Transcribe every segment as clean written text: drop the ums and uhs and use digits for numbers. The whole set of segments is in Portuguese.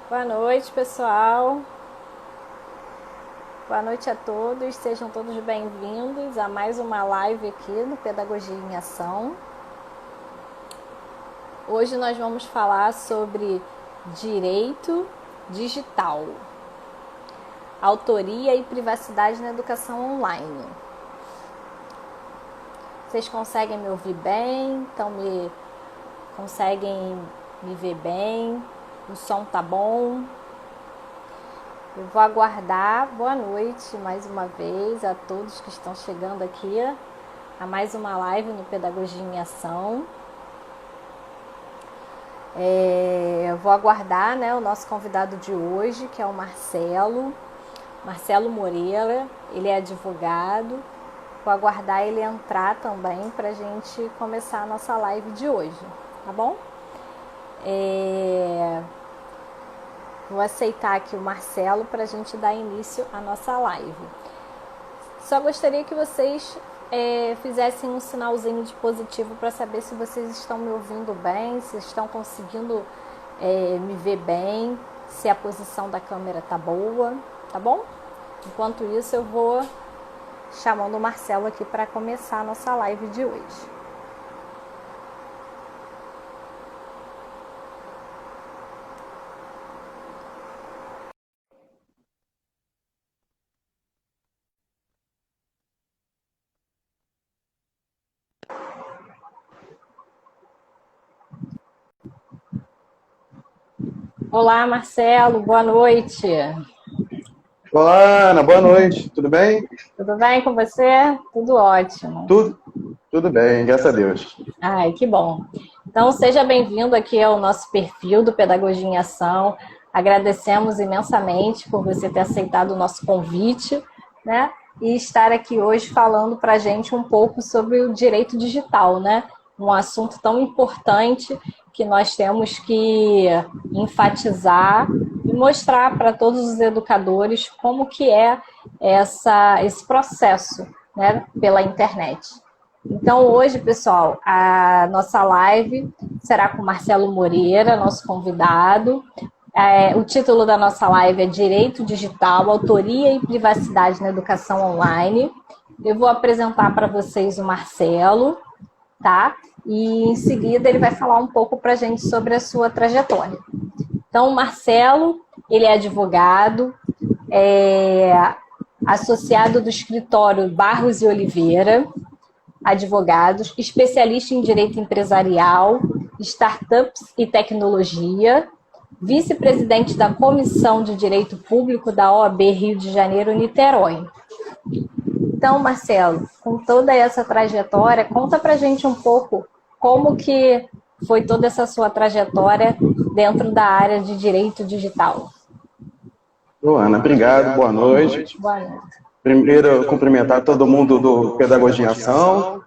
Boa noite, pessoal. Boa noite a todos. Sejam todos bem-vindos a mais uma live aqui no Pedagogia em Ação. Hoje nós vamos falar sobre direito digital, autoria e privacidade na educação online. Vocês conseguem me ouvir bem? Conseguem me ver bem? O som tá bom? Eu vou aguardar. Boa noite mais uma vez a todos que estão chegando aqui a mais uma live no Pedagogia em Ação. Eu vou aguardar, o nosso convidado de hoje, que é o Marcelo Moreira. Ele é advogado. Vou aguardar ele entrar também para a gente começar a nossa live de hoje, tá bom? Vou aceitar aqui o Marcelo para a gente dar início à nossa live. Só gostaria que vocês fizessem um sinalzinho de positivo para saber se vocês estão me ouvindo bem, se estão conseguindo me ver bem, se a posição da câmera tá boa, tá bom? Enquanto isso, eu vou chamando o Marcelo aqui para começar a nossa live de hoje. Olá, Marcelo, boa noite. Olá, Ana, boa noite. Tudo bem? Tudo bem com você? Tudo ótimo. Tudo bem, graças a Deus. Ai, que bom. Então, seja bem-vindo aqui ao nosso perfil do Pedagogia em Ação. Agradecemos imensamente por você ter aceitado o nosso convite, né? E estar aqui hoje falando para a gente um pouco sobre o direito digital, né? Um assunto tão importante que nós temos que enfatizar e mostrar para todos os educadores como que é esse processo, né, pela internet. Então, hoje, pessoal, a nossa live será com Marcelo Moreira, nosso convidado. O título da nossa live é Direito Digital, Autoria e Privacidade na Educação Online. Eu vou apresentar para vocês o Marcelo, tá? E em seguida ele vai falar um pouco para a gente sobre a sua trajetória. Então, o Marcelo, ele é advogado, associado do escritório Barros e Oliveira, advogados, especialista em direito empresarial, startups e tecnologia, vice-presidente da Comissão de Direito Público da OAB Rio de Janeiro, Niterói. Então, Marcelo, com toda essa trajetória, conta pra gente um pouco como que foi toda essa sua trajetória dentro da área de direito digital. Ana, obrigado, boa noite. Boa noite. Primeiro, cumprimentar todo mundo do Pedagogia em Ação,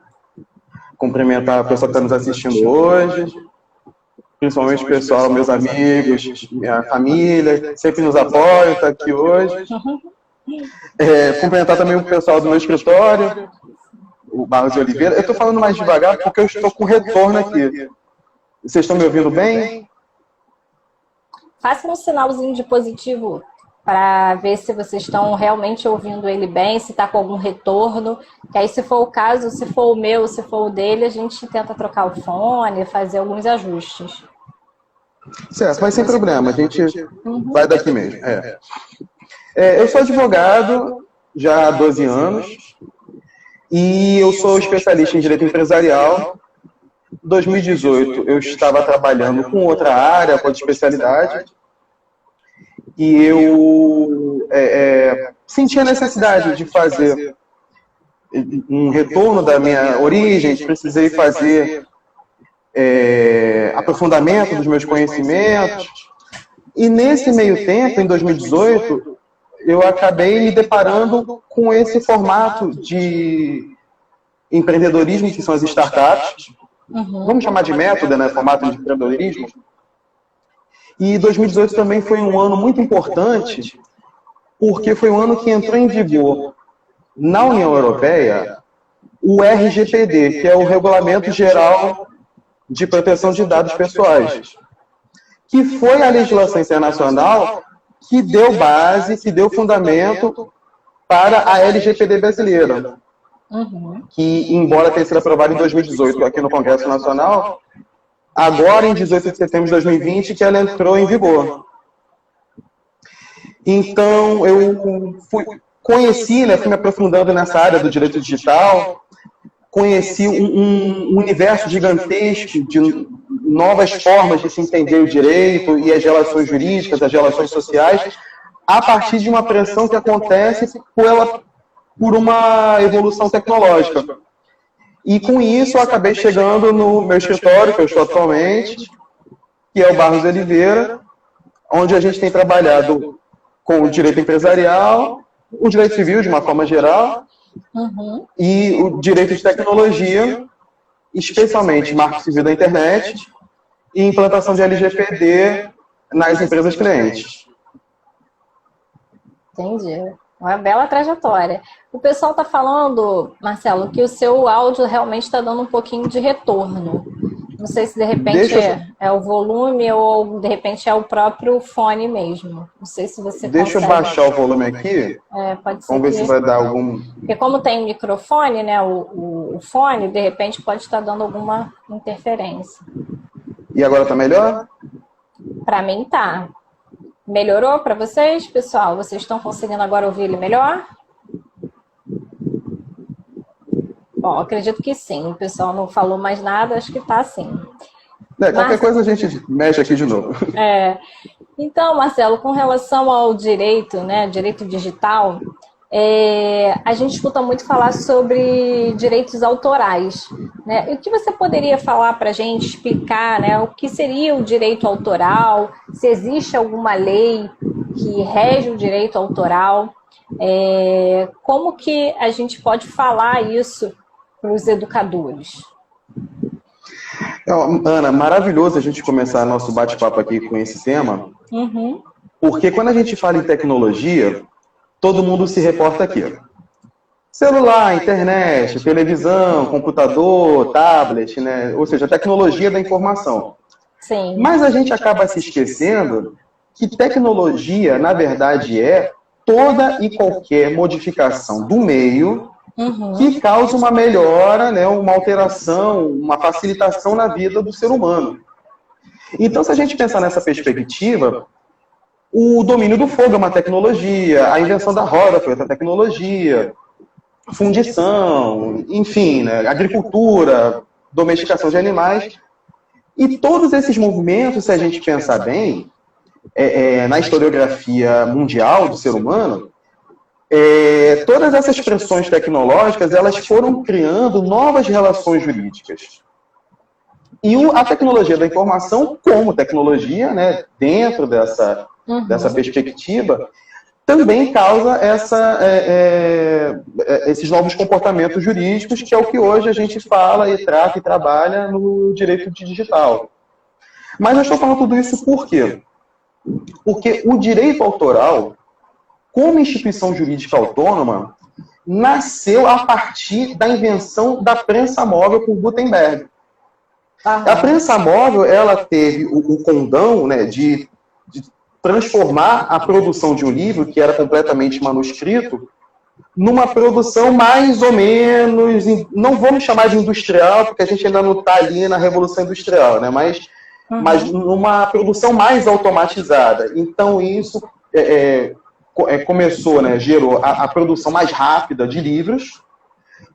cumprimentar a pessoa que está nos assistindo hoje, principalmente o pessoal, meus amigos, minha família, sempre nos apoia, está aqui hoje. Cumprimentar também o pessoal do meu escritório, o Barros de Oliveira. Eu estou falando mais devagar porque eu estou com retorno aqui. Vocês estão me ouvindo bem? Faça um sinalzinho de positivo para ver se vocês estão realmente ouvindo ele bem, se está com algum retorno. Que aí, se for o caso, se for o meu, se for o dele, a gente tenta trocar o fone, fazer alguns ajustes. Certo, mas sem problema, a gente vai daqui mesmo. Eu sou advogado já há 12 anos e eu sou especialista em direito empresarial. Em 2018 eu estava trabalhando com outra área, com outra especialidade, e eu senti a necessidade de fazer um retorno da minha origem, precisei fazer aprofundamento dos meus conhecimentos, e nesse meio tempo, em 2018, eu acabei me deparando com esse formato de empreendedorismo, que são as startups. Vamos chamar de método, né? Formato de empreendedorismo. E 2018 também foi um ano muito importante, porque foi um ano que entrou em vigor na União Europeia o RGPD, que é o Regulamento Geral de Proteção de Dados Pessoais. que foi a legislação internacional que deu base, que deu fundamento para a LGPD brasileira, que, embora tenha sido aprovada em 2018 aqui no Congresso Nacional, agora, em 18 de setembro de 2020, que ela entrou em vigor. Então, eu conheci, né, fui me aprofundando nessa área do direito digital, conheci um universo gigantesco de novas formas de se entender o direito e as relações jurídicas, as relações sociais, a partir de uma pressão que acontece por uma evolução tecnológica. E com isso eu acabei chegando no meu escritório, que eu estou atualmente, que é o Barros Oliveira, onde a gente tem trabalhado com o direito empresarial, o direito civil de uma forma geral, e o direito de tecnologia, especialmente marco civil da internet, e implantação de LGPD nas empresas clientes. Entendi. Uma bela trajetória. O pessoal está falando, Marcelo, que o seu áudio realmente está dando um pouquinho de retorno. Não sei se de repente é o volume ou de repente é o próprio fone mesmo. Não sei se você Deixa eu baixar o volume aqui. Pode ser. Vamos ver se vai dar algum... Porque como tem microfone, né, o fone, de repente pode estar dando alguma interferência. E agora está melhor? Para mim tá. Melhorou para vocês, pessoal? Vocês estão conseguindo agora ouvir ele melhor? Bom, acredito que sim. O pessoal não falou mais nada, acho que tá assim. Qualquer coisa a gente mexe aqui de novo. Então, Marcelo, com relação ao direito, né, direito digital, a gente escuta muito falar sobre direitos autorais, né? E o que você poderia falar para a gente, explicar, né, o que seria o direito autoral, se existe alguma lei que rege o direito autoral, como que a gente pode falar isso para os educadores? Ana, maravilhoso a gente começar nosso bate-papo aqui com esse tema, porque quando a gente fala em tecnologia, todo mundo se reporta aqui. Celular, internet, televisão, computador, tablet, né? Ou seja, a tecnologia da informação. Sim. Mas a gente acaba se esquecendo que tecnologia, na verdade, é toda e qualquer modificação do meio que causa uma melhora, né, uma alteração, uma facilitação na vida do ser humano. Então, se a gente pensar nessa perspectiva, o domínio do fogo é uma tecnologia, a invenção da roda foi outra tecnologia, fundição, enfim, né, agricultura, domesticação de animais. E todos esses movimentos, se a gente pensar bem, na historiografia mundial do ser humano, todas essas pressões tecnológicas, elas foram criando novas relações jurídicas. E a tecnologia da informação, como tecnologia, né, dentro dessa perspectiva, também causa esses novos comportamentos jurídicos, que é o que hoje a gente fala e trata e trabalha no direito digital. Mas eu estou falando tudo isso por quê? Porque o direito autoral, como instituição jurídica autônoma, nasceu a partir da invenção da prensa móvel por Gutenberg. A prensa móvel, ela teve o condão, né, de transformar a produção de um livro, que era completamente manuscrito, numa produção mais ou menos, não vamos chamar de industrial, porque a gente ainda não está ali na Revolução Industrial, né, mas numa produção mais automatizada. Então isso começou, né, gerou a produção mais rápida de livros,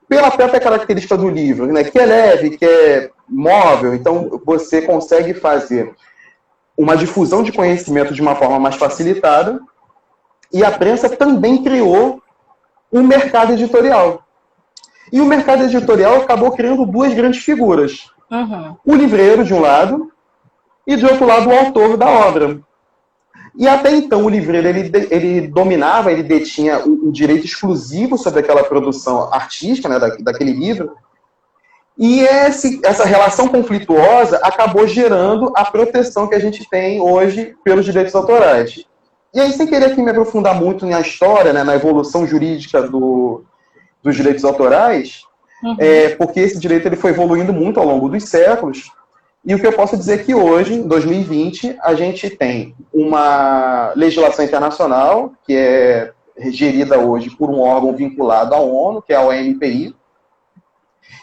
pela própria característica do livro, né, que é leve, que é móvel, então você consegue fazer uma difusão de conhecimento de uma forma mais facilitada, e a prensa também criou um mercado editorial. E o mercado editorial acabou criando duas grandes figuras. O livreiro, de um lado, e, de outro lado, o autor da obra. E até então o livreiro ele dominava, ele detinha o direito exclusivo sobre aquela produção artística, né, daquele livro, e essa relação conflituosa acabou gerando a proteção que a gente tem hoje pelos direitos autorais. E aí, sem querer aqui me aprofundar muito na história, né, na evolução jurídica dos direitos autorais, porque esse direito ele foi evoluindo muito ao longo dos séculos, E o que eu posso dizer é que hoje, em 2020, a gente tem uma legislação internacional que é gerida hoje por um órgão vinculado à ONU, que é a OMPI,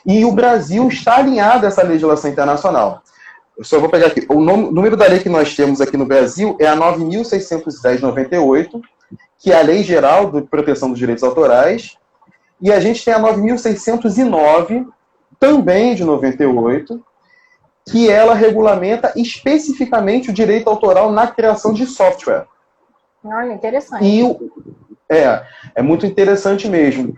e o Brasil está alinhado a essa legislação internacional. Eu só vou pegar aqui. O número da lei que nós temos aqui no Brasil é a 9.610/98, que é a Lei Geral de Proteção dos Direitos Autorais, e a gente tem a 9.609, também de 98, que ela regulamenta especificamente o direito autoral na criação de software. Olha, interessante. E é muito interessante mesmo,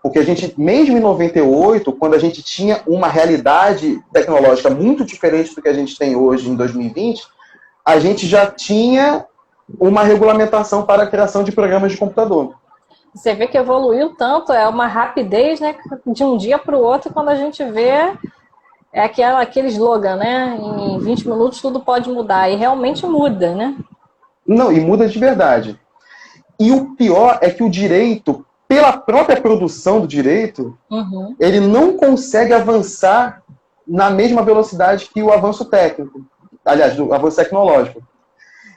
porque a gente, mesmo em 98, quando a gente tinha uma realidade tecnológica muito diferente do que a gente tem hoje em 2020, a gente já tinha uma regulamentação para a criação de programas de computador. Você vê que evoluiu tanto, é uma rapidez, né, de um dia para o outro, quando a gente vê, é aquele slogan, né, em 20 minutos tudo pode mudar, e realmente muda, né? Não, e muda de verdade. E o pior é que o direito, pela própria produção do direito, ele não consegue avançar na mesma velocidade que o avanço técnico. Aliás, o avanço tecnológico.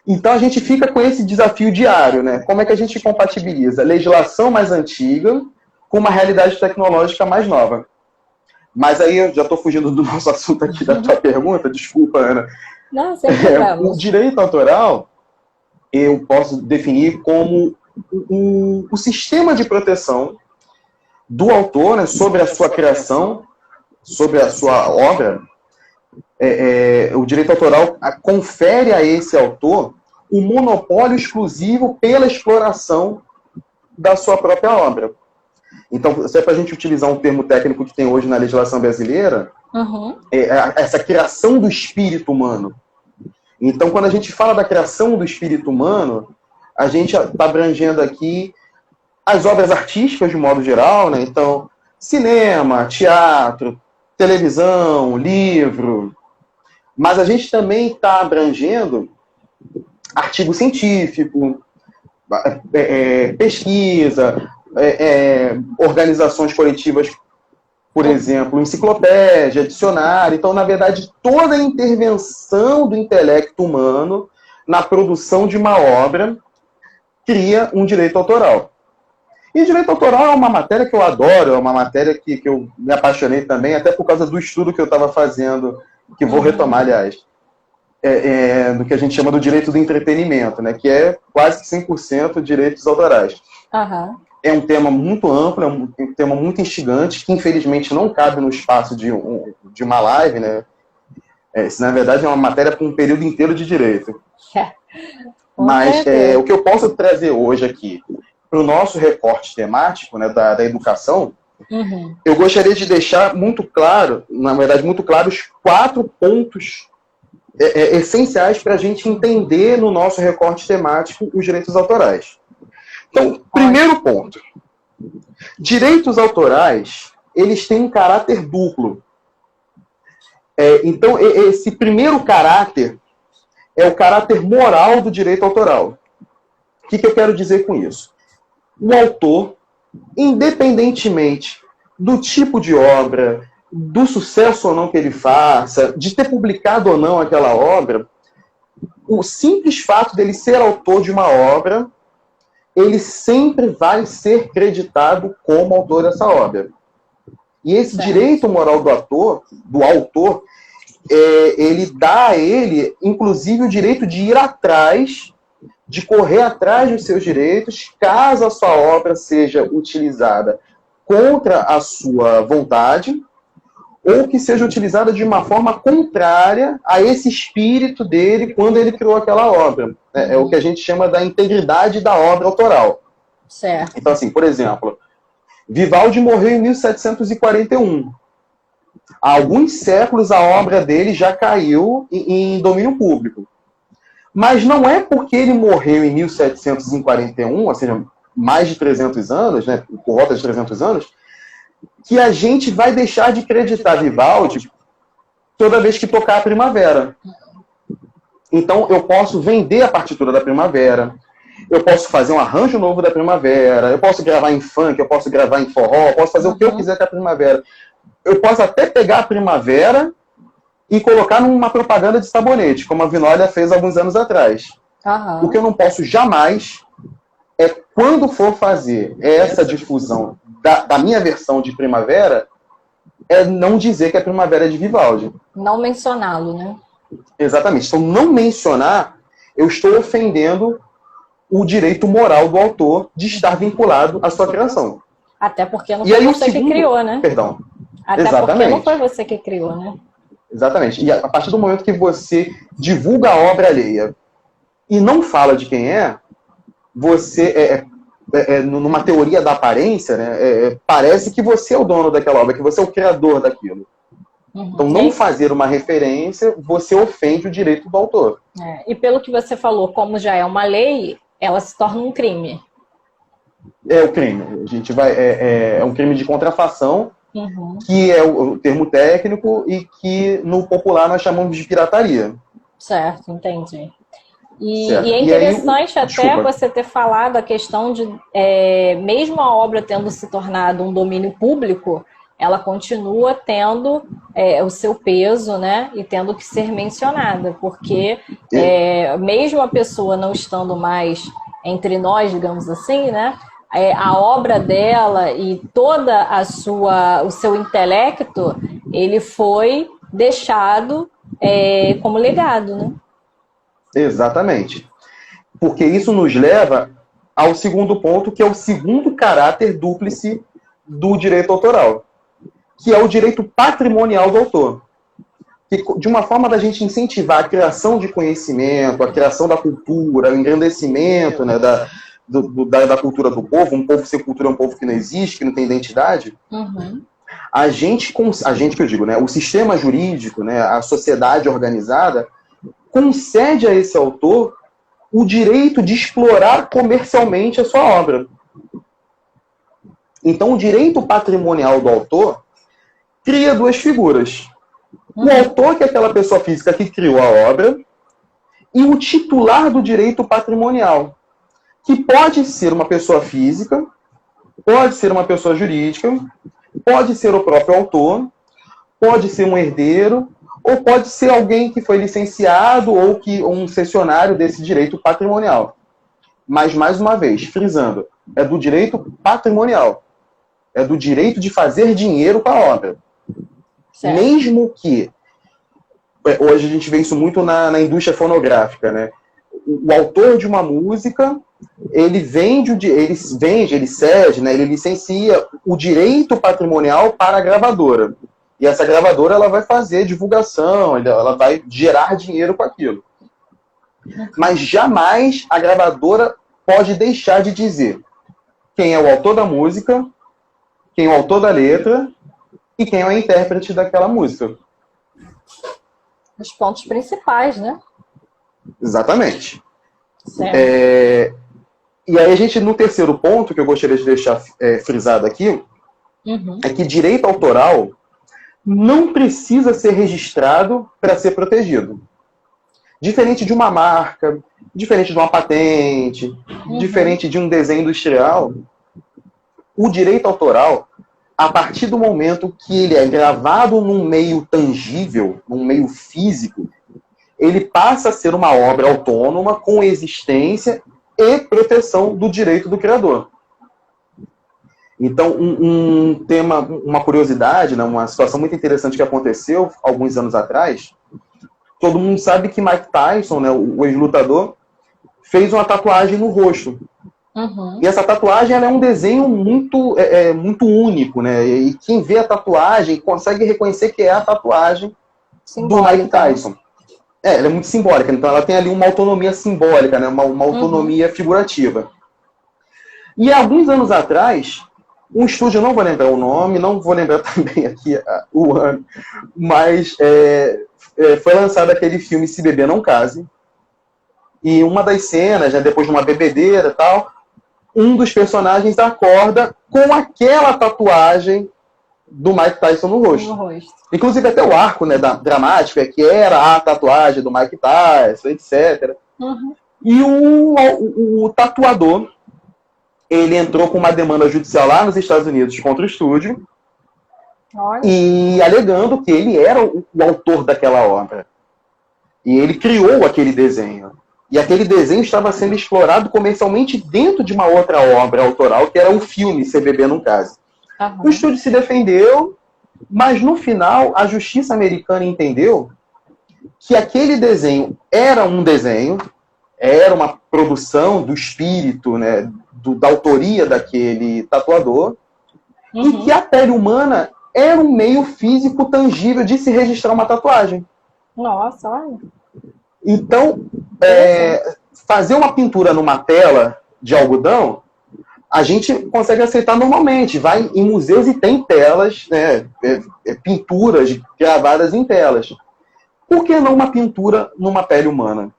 Então a gente fica com esse desafio diário, né? Como é que a gente compatibiliza a legislação mais antiga com uma realidade tecnológica mais nova? Mas aí eu já estou fugindo do nosso assunto aqui, da tua pergunta, desculpa, Ana. Não, sem problema. O direito autoral, eu posso definir como o sistema de proteção do autor, né, sobre a sua criação, sobre a sua obra. O direito autoral confere a esse autor o monopólio exclusivo pela exploração da sua própria obra. Então, se é para a gente utilizar um termo técnico que tem hoje na legislação brasileira, essa criação do espírito humano. Então, quando a gente fala da criação do espírito humano, a gente está abrangendo aqui as obras artísticas de modo geral, né? Então, cinema, teatro, televisão, livro. Mas a gente também está abrangendo artigo científico, pesquisa, organizações coletivas, por exemplo, enciclopédia, dicionário. Então, na verdade, toda a intervenção do intelecto humano na produção de uma obra cria um direito autoral. E direito autoral é uma matéria que eu adoro, é uma matéria que eu me apaixonei também, até por causa do estudo que eu estava fazendo, que vou retomar, aliás, do que a gente chama do direito do entretenimento, né, que é quase 100% direitos autorais. É um tema muito amplo, é um tema muito instigante, que infelizmente não cabe no espaço de uma live, né? Isso, na verdade, é uma matéria para um período inteiro de direito. Mas o que eu posso trazer hoje aqui para o nosso recorte temático, né, da educação, eu gostaria de deixar muito claro, na verdade, muito claro, os 4 pontos essenciais para a gente entender no nosso recorte temático os direitos autorais. Então, primeiro ponto. Direitos autorais, eles têm um caráter duplo. Então, esse primeiro caráter é o caráter moral do direito autoral. O que eu quero dizer com isso? O autor, independentemente do tipo de obra, do sucesso ou não que ele faça, de ter publicado ou não aquela obra, o simples fato dele ser autor de uma obra, ele sempre vai ser creditado como autor dessa obra. E esse direito moral do autor, ele dá a ele, inclusive, o direito de ir atrás, de correr atrás dos seus direitos, caso a sua obra seja utilizada contra a sua vontade, ou que seja utilizada de uma forma contrária a esse espírito dele quando ele criou aquela obra. É o que a gente chama da integridade da obra autoral. Certo. Então, assim, por exemplo, Vivaldi morreu em 1741. Há alguns séculos a obra dele já caiu em domínio público. Mas não é porque ele morreu em 1741, ou seja, mais de 300 anos, né, por volta de 300 anos, que a gente vai deixar de acreditar Vivaldi toda vez que tocar a Primavera. Então, eu posso vender a partitura da Primavera, eu posso fazer um arranjo novo da Primavera, eu posso gravar em funk, eu posso gravar em forró, eu posso fazer o que eu quiser com a Primavera. Eu posso até pegar a Primavera e colocar numa propaganda de sabonete, como a Vinólia fez alguns anos atrás. Aham. O que eu não posso jamais é, quando for fazer essa difusão da minha versão de Primavera, é não dizer que a Primavera é de Vivaldi. Não mencioná-lo, né? Exatamente. Então, não mencionar, eu estou ofendendo o direito moral do autor de estar vinculado à sua criação. Até porque não foi você que criou, né? Perdão. Até Exatamente. porque não foi você que criou, né? Exatamente. E a partir do momento que você divulga a obra alheia e não fala de quem é, você, numa teoria da aparência, né, parece que você é o dono daquela obra, que você é o criador daquilo. Uhum. Então, não fazer uma referência, você ofende o direito do autor. E pelo que você falou, como já é uma lei, ela se torna um crime. É o crime. A gente vai, é um crime de contrafação, que é o termo técnico e que no popular nós chamamos de pirataria. Certo, entendi. E é interessante até você ter falado a questão de, mesmo a obra tendo se tornado um domínio público, ela continua tendo o seu peso, né? E tendo que ser mencionada, porque mesmo a pessoa não estando mais entre nós, digamos assim, né? A obra dela e toda o seu intelecto, ele foi deixado como legado, né? Exatamente. Porque isso nos leva ao segundo ponto, que é o segundo caráter dúplice do direito autoral, que é o direito patrimonial do autor. Que, de uma forma da gente incentivar a criação de conhecimento, a criação da cultura, o engrandecimento, né, da cultura do povo, um povo sem cultura é um povo que não existe, que não tem identidade, a gente que eu digo, né, o sistema jurídico, né, a sociedade organizada, concede a esse autor o direito de explorar comercialmente a sua obra. Então, o direito patrimonial do autor cria duas figuras. O autor, que é aquela pessoa física que criou a obra, e o titular do direito patrimonial, que pode ser uma pessoa física, pode ser uma pessoa jurídica, pode ser o próprio autor, pode ser um herdeiro, ou pode ser alguém que foi licenciado ou um cessionário desse direito patrimonial. Mas, mais uma vez, frisando, é do direito patrimonial. É do direito de fazer dinheiro com a obra. Certo. Mesmo que, hoje a gente vê isso muito na indústria fonográfica, né? O autor de uma música, ele cede, né? Ele licencia o direito patrimonial para a gravadora. E essa gravadora, ela vai fazer divulgação, ela vai gerar dinheiro com aquilo. Mas jamais a gravadora pode deixar de dizer quem é o autor da música, quem é o autor da letra e quem é o intérprete daquela música. Os pontos principais, né? Exatamente. Certo. E aí a gente, no terceiro ponto, que eu gostaria de deixar frisado aqui, é que direito autoral não precisa ser registrado para ser protegido. Diferente de uma marca, diferente de uma patente, diferente de um desenho industrial, o direito autoral, a partir do momento que ele é gravado num meio tangível, num meio físico, ele passa a ser uma obra autônoma com existência e proteção do direito do criador. Então, um tema, uma curiosidade, né, uma situação muito interessante que aconteceu alguns anos atrás, todo mundo sabe que Mike Tyson, né, o ex-lutador, fez uma tatuagem no rosto. E essa tatuagem, ela é um desenho muito único, né? E quem vê a tatuagem consegue reconhecer que é a tatuagem do Mike Tyson. Ela é muito simbólica, então ela tem ali uma autonomia simbólica, né? Uma autonomia figurativa. E há alguns anos atrás, um estúdio, eu não vou lembrar o nome, não vou lembrar também aqui o ano, mas foi lançado aquele filme Se Beber Não Case, e uma das cenas, né, depois de uma bebedeira e tal, um dos personagens acorda com aquela tatuagem do Mike Tyson no rosto. Inclusive até o arco, né, dramático, que era a tatuagem do Mike Tyson, etc. E o tatuador, ele entrou com uma demanda judicial lá nos Estados Unidos contra o estúdio, Olha. E alegando que ele era o autor daquela obra. E ele criou aquele desenho. E aquele desenho estava sendo explorado comercialmente dentro de uma outra obra autoral, que era um filme, CBB no caso. Uhum. O estúdio se defendeu, mas no final a justiça americana entendeu que aquele desenho era um desenho, era uma produção do espírito, né, da autoria daquele tatuador, e que a pele humana era um meio físico tangível de se registrar uma tatuagem. Nossa, olha. Então, fazer uma pintura numa tela de algodão, a gente consegue aceitar normalmente. Vai em museus e tem telas, né, pinturas gravadas em telas. Por que não uma pintura numa pele humana?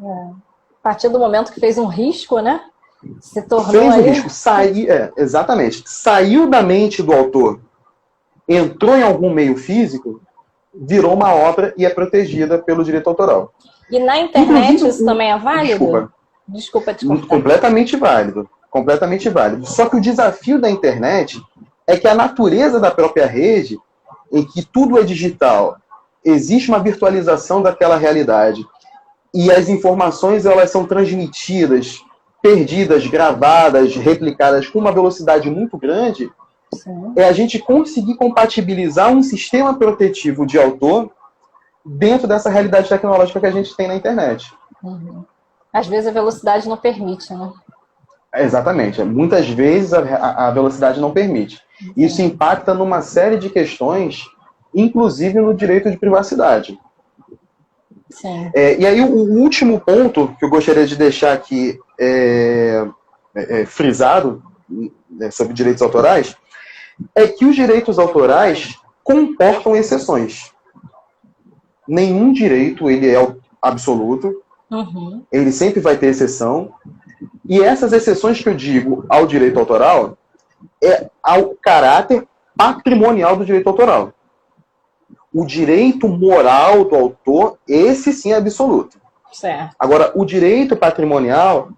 A partir do momento que fez um risco, né? Se tornou fez o risco, exatamente. Saiu da mente do autor, entrou em algum meio físico, virou uma obra e é protegida pelo direito autoral. E na internet isso também é válido? Desculpa te cortar. Completamente válido. Completamente válido. Só que o desafio da internet é que a natureza da própria rede, em que tudo é digital, existe uma virtualização daquela realidade. E as informações elas são transmitidas, perdidas, gravadas, replicadas com uma velocidade muito grande. Sim. É a gente conseguir compatibilizar um sistema protetivo de autor dentro dessa realidade tecnológica que a gente tem na internet. Uhum. Às vezes a velocidade não permite, né? Exatamente. Muitas vezes a velocidade não permite. Uhum. Isso impacta numa série de questões, inclusive no direito de privacidade. Sim. E aí o último ponto que eu gostaria de deixar aqui frisado sobre direitos autorais é que os direitos autorais comportam exceções. Nenhum direito ele é absoluto, ele sempre vai ter exceção, e essas exceções que eu digo ao direito autoral é ao caráter patrimonial do direito autoral. O direito moral do autor, esse sim é absoluto. Certo. Agora, o direito patrimonial,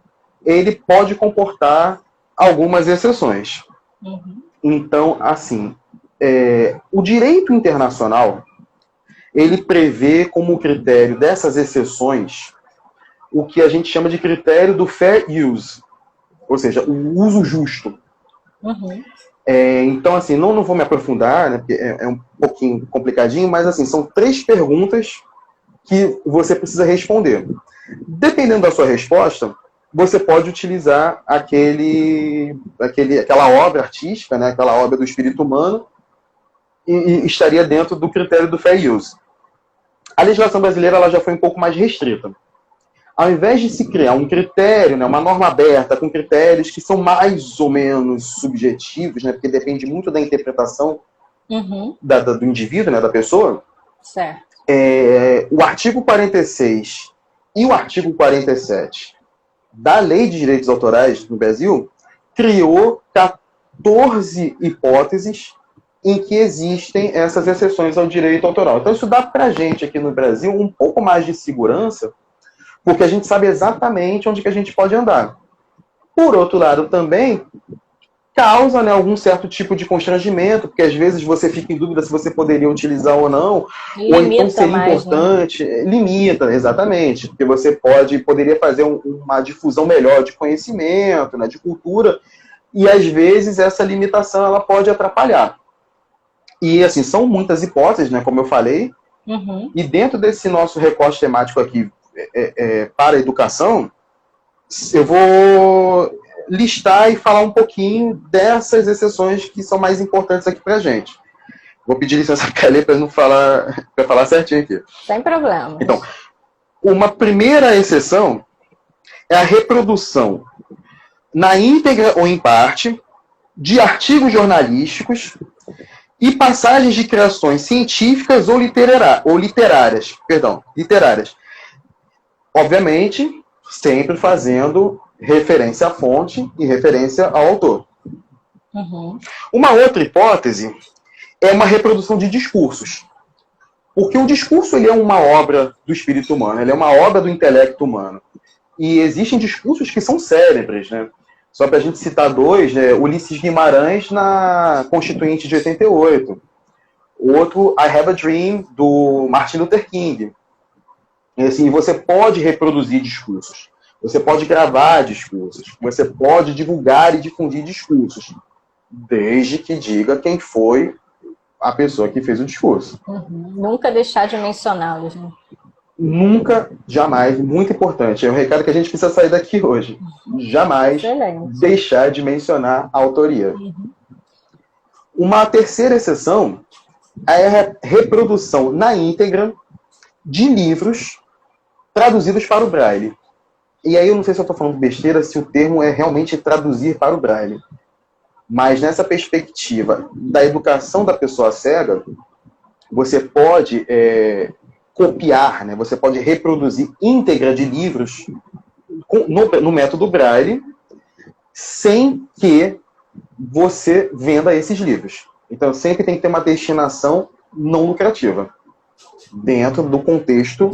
ele pode comportar algumas exceções. Então, assim, o direito internacional, ele prevê como critério dessas exceções o que a gente chama de critério do fair use, ou seja, o uso justo. Então, assim, não vou me aprofundar, né, porque é um pouquinho complicadinho, mas, assim, são 3 perguntas que você precisa responder. Dependendo da sua resposta, você pode utilizar aquela obra artística, né, aquela obra do espírito humano, e estaria dentro do critério do fair use. A legislação brasileira ela já foi um pouco mais restrita. Ao invés de se criar um critério, né, uma norma aberta, com critérios que são mais ou menos subjetivos, né, porque depende muito da interpretação do indivíduo, né, da pessoa, certo. O artigo 46 e o artigo 47 da Lei de Direitos Autorais no Brasil criou 14 hipóteses em que existem essas exceções ao direito autoral. Então isso dá pra gente aqui no Brasil um pouco mais de segurança, porque a gente sabe exatamente onde que a gente pode andar. Por outro lado, também causa, né, algum certo tipo de constrangimento, porque às vezes você fica em dúvida se você poderia utilizar ou não, limita, ou então seria mais, importante. Né? Limita, exatamente, porque você poderia fazer uma difusão melhor de conhecimento, né, de cultura, e às vezes essa limitação ela pode atrapalhar. E assim, são muitas hipóteses, né, como eu falei, e dentro desse nosso recorte temático aqui, para a educação, eu vou listar e falar um pouquinho dessas exceções que são mais importantes aqui para a gente. Vou pedir licença para ler para falar certinho aqui. Sem problema. Então, uma primeira exceção é a reprodução, na íntegra ou em parte, de artigos jornalísticos e passagens de criações científicas ou literárias. Obviamente, sempre fazendo referência à fonte e referência ao autor. Uma outra hipótese é uma reprodução de discursos. Porque o discurso ele é uma obra do espírito humano, ele é uma obra do intelecto humano. E existem discursos que são célebres, né? Só para a gente citar dois, né? Ulisses Guimarães na Constituinte de 88. Outro, I Have a Dream, do Martin Luther King. E, assim, você pode reproduzir discursos, você pode gravar discursos, você pode divulgar e difundir discursos, desde que diga quem foi a pessoa que fez o discurso. Nunca deixar de mencioná-los, né? Nunca, jamais, muito importante. É um recado que a gente precisa sair daqui hoje. Jamais deixar de mencionar a autoria. Uma terceira exceção é a reprodução na íntegra de livros traduzidos para o Braille. E aí eu não sei se eu estou falando besteira, se o termo é realmente traduzir para o Braille. Mas nessa perspectiva da educação da pessoa cega, você pode copiar, né? Você pode reproduzir íntegra de livros no método Braille, sem que você venda esses livros. Então, sempre tem que ter uma destinação não lucrativa, dentro do contexto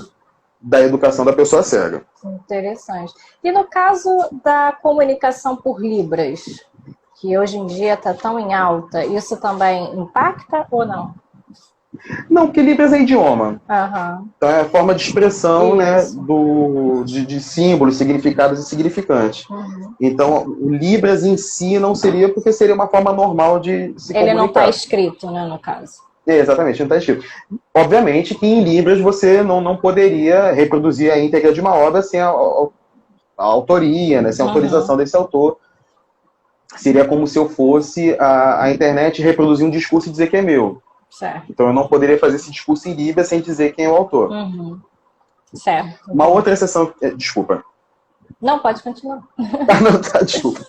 da educação da pessoa cega. Interessante. E no caso da comunicação por Libras, que hoje em dia está tão em alta, isso também impacta ou não? Não, porque Libras é idioma. Então é a forma de expressão, né, de símbolos, significados e significantes. Então, o Libras em si não seria, porque seria uma forma normal de se comunicar. Ele não está escrito, né, no caso. Exatamente, não está escrito. Obviamente que em Libras você não poderia reproduzir a íntegra de uma obra sem a autoria, né, sem a autorização desse autor. Seria como se eu fosse a internet reproduzir um discurso e dizer que é meu. Certo. Então eu não poderia fazer esse discurso em Libras sem dizer quem é o autor. Certo. Uma outra exceção... Desculpa. Não, pode continuar. Não, tá, desculpa.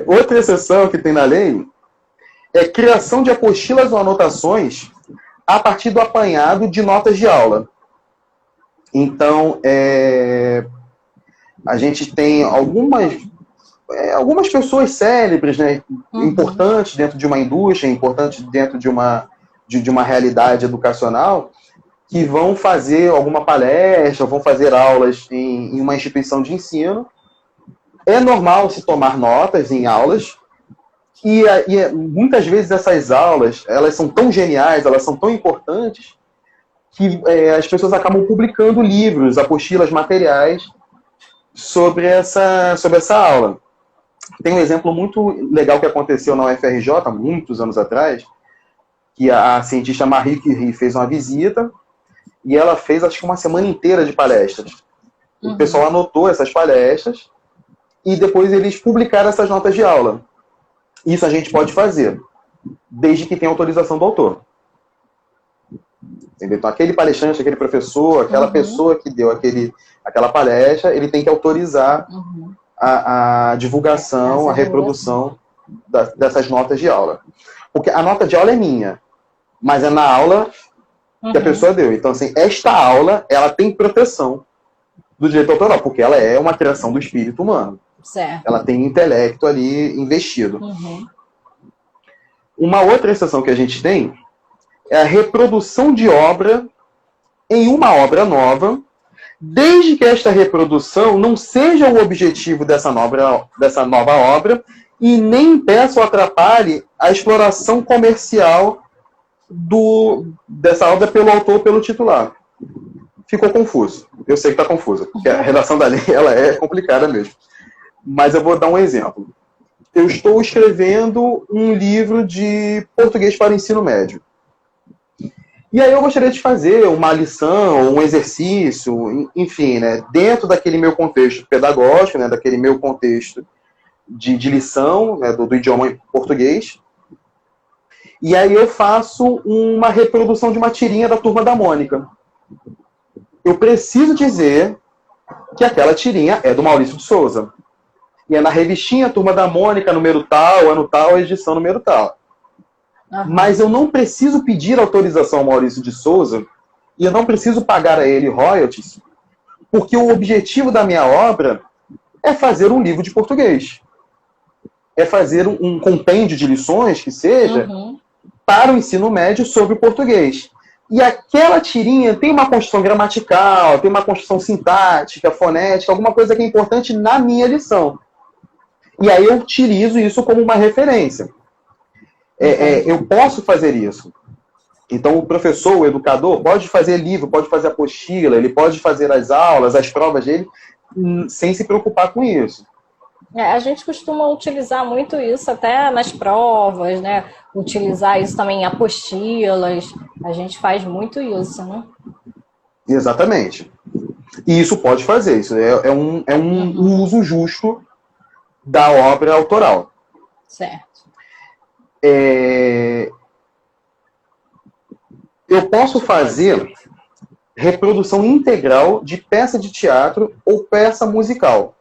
Outra exceção que tem na lei é criação de apostilas ou anotações a partir do apanhado de notas de aula. Então, a gente tem algumas pessoas célebres, né, importantes dentro de uma indústria, importantes dentro de uma realidade educacional, que vão fazer alguma palestra, vão fazer aulas em uma instituição de ensino. É normal se tomar notas em aulas, e muitas vezes essas aulas, elas são tão geniais, elas são tão importantes, que as pessoas acabam publicando livros, apostilas, materiais sobre essa aula. Tem um exemplo muito legal que aconteceu na UFRJ, há muitos anos atrás, que a cientista Marie Curie fez uma visita e ela fez, acho que uma semana inteira de palestras. O pessoal anotou essas palestras e depois eles publicaram essas notas de aula. Isso a gente pode fazer, desde que tenha autorização do autor. Entendeu? Então, aquele palestrante, aquele professor, aquela pessoa que deu aquela palestra, ele tem que autorizar a divulgação, a reprodução dessas notas de aula. Porque a nota de aula é minha, mas é na aula que a pessoa deu. Então, assim, esta aula, ela tem proteção do direito autoral, porque ela é uma criação do espírito humano. Certo. Ela tem intelecto ali investido. Uma outra exceção que a gente tem é a reprodução de obra em uma obra nova, desde que esta reprodução não seja o objetivo dessa nova obra e nem impeça ou atrapalhe a exploração comercial dessa obra pelo autor ou pelo titular. Ficou confuso. Eu sei que está confuso, porque a redação da lei ela é complicada mesmo. Mas eu vou dar um exemplo. Eu estou escrevendo um livro de português para o ensino médio. E aí eu gostaria de fazer uma lição, um exercício, enfim, né, dentro daquele meu contexto pedagógico, né, daquele meu contexto de lição, né, do idioma português. E aí eu faço uma reprodução de uma tirinha da Turma da Mônica. Eu preciso dizer que aquela tirinha é do Maurício de Souza. E é na revistinha Turma da Mônica, número tal, ano tal, edição número tal. Mas eu não preciso pedir autorização ao Maurício de Souza e eu não preciso pagar a ele royalties, porque o objetivo da minha obra é fazer um livro de português. É fazer um compêndio de lições, que seja, para o ensino médio sobre o português. E aquela tirinha tem uma construção gramatical, tem uma construção sintática, fonética, alguma coisa que é importante na minha lição. E aí eu utilizo isso como uma referência. Eu posso fazer isso. Então o professor, o educador, pode fazer livro, pode fazer apostila, ele pode fazer as aulas, as provas dele, sem se preocupar com isso. A gente costuma utilizar muito isso até nas provas, né? Utilizar isso também em apostilas. A gente faz muito isso, né? Exatamente. E isso pode fazer. Isso é um uso justo da obra autoral. Certo. Eu posso fazer reprodução integral de peça de teatro ou peça musical,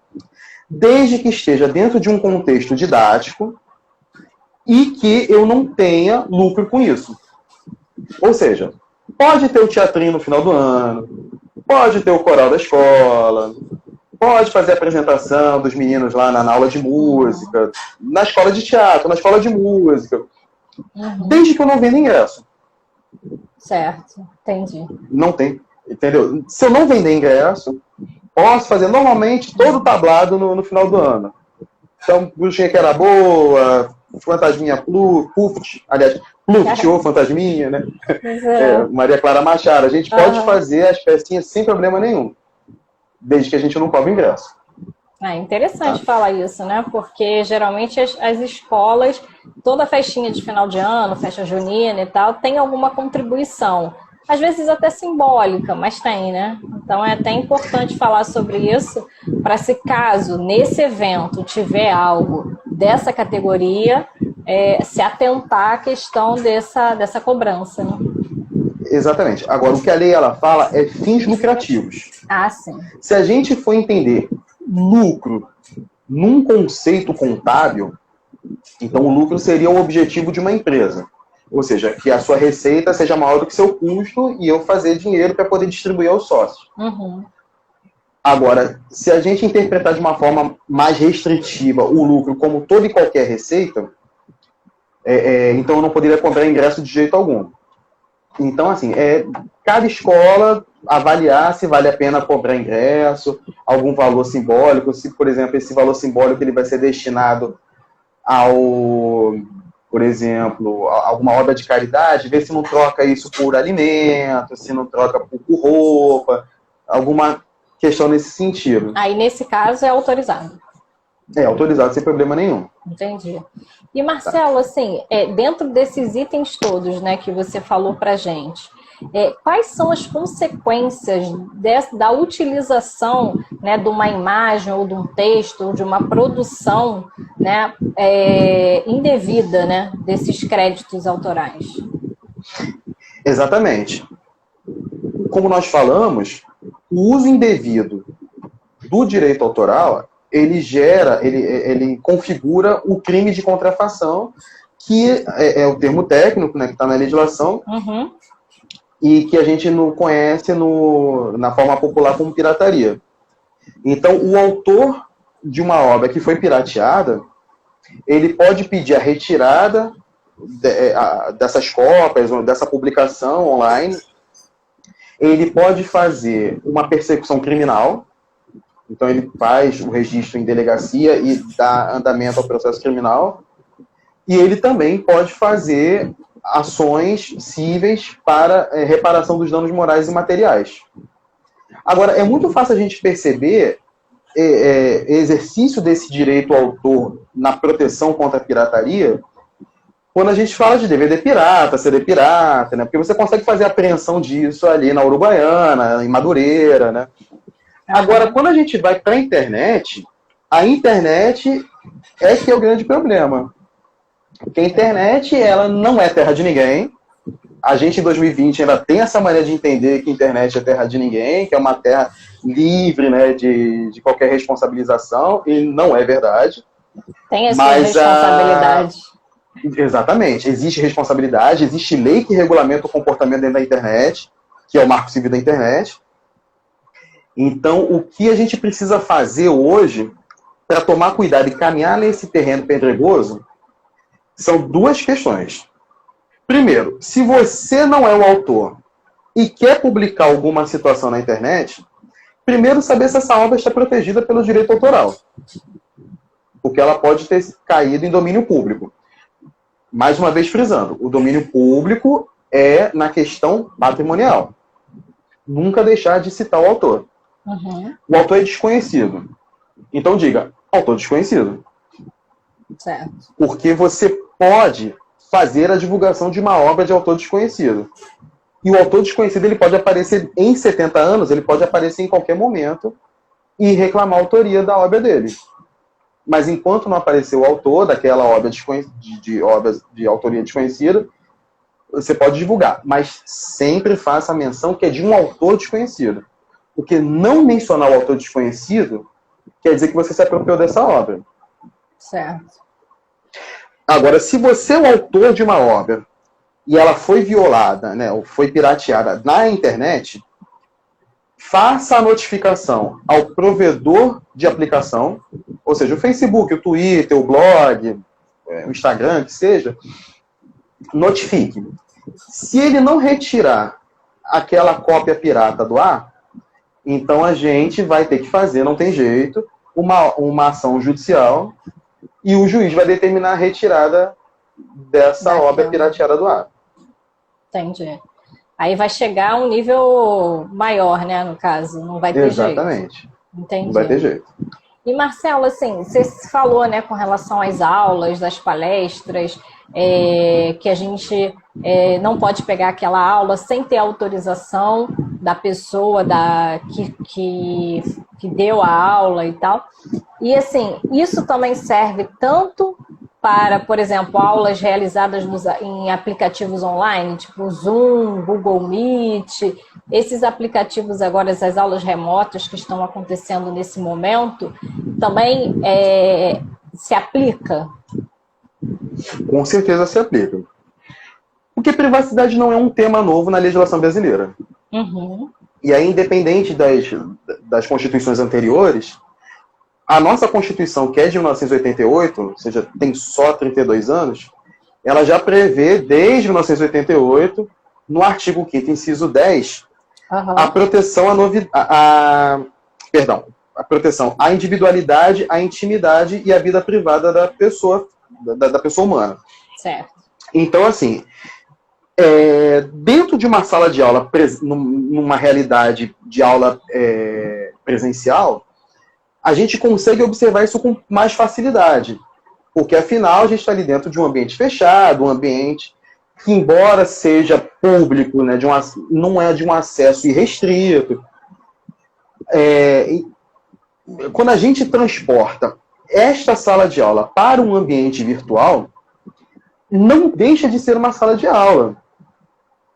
desde que esteja dentro de um contexto didático e que eu não tenha lucro com isso. Ou seja, pode ter o teatrinho no final do ano, pode ter o coral da escola, pode fazer a apresentação dos meninos lá na aula de música, na escola de teatro, na escola de música, desde que eu não venda ingresso. Certo, entendi. Não tem, entendeu? Se eu não vender ingresso, posso fazer normalmente todo o tablado no final do ano. Então, Bruxinha que era boa, Fantasminha Pluft, aliás, Pluft ou Fantasminha, né? Maria Clara Machado. A gente pode fazer as pecinhas sem problema nenhum, desde que a gente não cobre ingresso. É interessante falar isso, né? Porque geralmente as escolas, toda festinha de final de ano, festa junina e tal, tem alguma contribuição. Às vezes até simbólica, mas tem, né? Então é até importante falar sobre isso, para se caso nesse evento tiver algo dessa categoria, se atentar à questão dessa cobrança, né? Exatamente. Agora, o que a lei ela fala é fins lucrativos. Ah, sim. Se a gente for entender lucro num conceito contábil, então o lucro seria o objetivo de uma empresa. Ou seja, que a sua receita seja maior do que seu custo e eu fazer dinheiro para poder distribuir aos sócios. Agora, se a gente interpretar de uma forma mais restritiva o lucro como toda e qualquer receita, então eu não poderia cobrar ingresso de jeito algum. Então, assim, cada escola avaliar se vale a pena cobrar ingresso, algum valor simbólico, se, por exemplo, esse valor simbólico ele vai ser destinado por exemplo, alguma obra de caridade, ver se não troca isso por alimento, se não troca por roupa, alguma questão nesse sentido. Aí, nesse caso, é autorizado. É autorizado sem problema nenhum. Entendi. E, Marcelo, assim, dentro desses itens todos, né, que você falou pra gente, quais são as consequências da utilização, né, de uma imagem ou de um texto ou de uma produção, né, indevida, né, desses créditos autorais? Exatamente. Como nós falamos, o uso indevido do direito autoral, ele configura o crime de contrafação, que é o termo técnico, né, que está na legislação, e que a gente não conhece na forma popular como pirataria. Então, o autor de uma obra que foi pirateada, ele pode pedir a retirada dessas cópias, dessa publicação online, ele pode fazer uma persecução criminal, então ele faz o registro em delegacia e dá andamento ao processo criminal, e ele também pode fazer ações cíveis para reparação dos danos morais e materiais. Agora, é muito fácil a gente perceber exercício desse direito ao autor na proteção contra a pirataria quando a gente fala de DVD pirata, CD pirata, né? Porque você consegue fazer apreensão disso ali na Uruguaiana, em Madureira, né? Agora, quando a gente vai para a internet é que é o grande problema. Porque a internet, ela não é terra de ninguém. A gente, em 2020, ainda tem essa maneira de entender que a internet é terra de ninguém, que é uma terra livre, né, de qualquer responsabilização, e não é verdade. Tem essa responsabilidade. Exatamente. Existe responsabilidade, existe lei que regulamenta o comportamento dentro da internet, que é o Marco Civil da Internet. Então, o que a gente precisa fazer hoje, para tomar cuidado e caminhar nesse terreno pedregoso, são duas questões. Primeiro, se você não é o autor e quer publicar alguma situação na internet, primeiro saber se essa obra está protegida pelo direito autoral. Porque ela pode ter caído em domínio público. Mais uma vez frisando, o domínio público é na questão patrimonial. Nunca deixar de citar o autor. Uhum. O autor é desconhecido. Então diga, autor desconhecido. Certo. Porque você pode fazer a divulgação de uma obra de autor desconhecido. E o autor desconhecido ele pode aparecer em 70 anos, ele pode aparecer em qualquer momento e reclamar a autoria da obra dele. Mas enquanto não apareceu o autor daquela obra de autoria desconhecida, você pode divulgar. Mas sempre faça a menção que é de um autor desconhecido. Porque não mencionar o autor desconhecido quer dizer que você se apropriou dessa obra. Certo. Agora, se você é o autor de uma obra e ela foi violada, né, ou foi pirateada na internet, faça a notificação ao provedor de aplicação, ou seja, o Facebook, o Twitter, o blog, o Instagram, que seja, notifique. Se ele não retirar aquela cópia pirata do ar, então a gente vai ter que fazer, não tem jeito, uma ação judicial e o juiz vai determinar a retirada dessa obra pirateada do ar. Entendi. Aí vai chegar a um nível maior, né, no caso, não vai ter jeito. Exatamente. Entendi. Não vai ter jeito. E, Marcelo, assim, você falou, né, com relação às aulas, das palestras, que a gente não pode pegar aquela aula sem ter autorização da pessoa que deu a aula e tal. E, assim, isso também serve tanto para, por exemplo, aulas realizadas em aplicativos online, tipo Zoom, Google Meet, esses aplicativos agora, essas aulas remotas que estão acontecendo nesse momento, também se aplica? Com certeza se aplica. Porque privacidade não é um tema novo na legislação brasileira. Uhum. E aí, independente das constituições anteriores, a nossa Constituição, que é de 1988, ou seja, tem só 32 anos, ela já prevê, desde 1988, no artigo 5º, inciso 10, a proteção a proteção à individualidade, à intimidade e à vida privada da pessoa humana. Certo. Então, assim, dentro de uma sala de aula, numa realidade de aula presencial, a gente consegue observar isso com mais facilidade. Porque, afinal, a gente está ali dentro de um ambiente fechado, um ambiente que, embora seja público, né, não é de um acesso irrestrito. Quando a gente transporta esta sala de aula para um ambiente virtual, não deixa de ser uma sala de aula.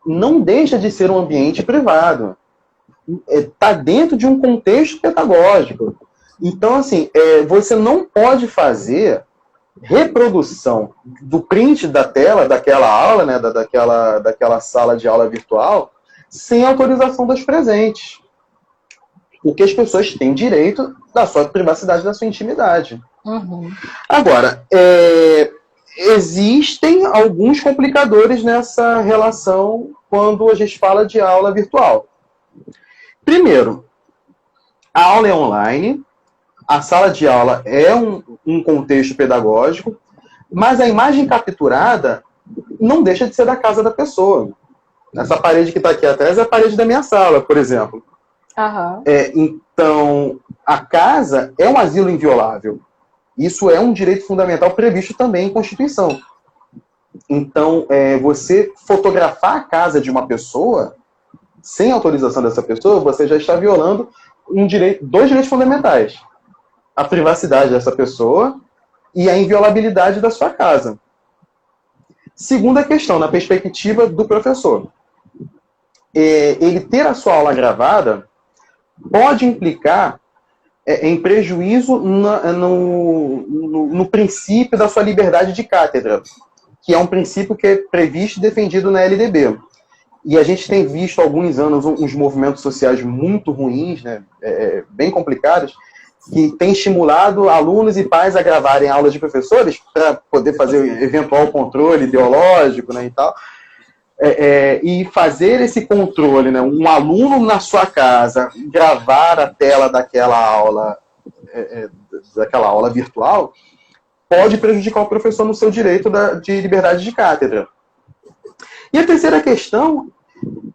Não deixa de ser um ambiente privado. Está dentro de um contexto pedagógico. Então, assim, você não pode fazer reprodução do print da tela, daquela aula, né, daquela sala de aula virtual, sem autorização dos presentes. Porque as pessoas têm direito da sua privacidade, da sua intimidade. Uhum. Agora, existem alguns complicadores nessa relação quando a gente fala de aula virtual. Primeiro, a aula é online, a sala de aula é um contexto pedagógico, mas a imagem capturada não deixa de ser da casa da pessoa. Essa parede que está aqui atrás é a parede da minha sala, por exemplo. Uhum. Então, a casa é um asilo inviolável. Isso é um direito fundamental previsto também em Constituição. Então, você fotografar a casa de uma pessoa, sem autorização dessa pessoa, você já está violando dois direitos fundamentais. A privacidade dessa pessoa e a inviolabilidade da sua casa. Segunda questão, na perspectiva do professor. Ele ter a sua aula gravada pode implicar em prejuízo no princípio da sua liberdade de cátedra, que é um princípio que é previsto e defendido na LDB. E a gente tem visto há alguns anos uns movimentos sociais muito ruins, né, bem complicados, que tem estimulado alunos e pais a gravarem aulas de professores para poder fazer eventual controle ideológico, né, e tal. e fazer esse controle, né? Um aluno na sua casa gravar a tela daquela aula virtual pode prejudicar o professor no seu direito de liberdade de cátedra. E a terceira questão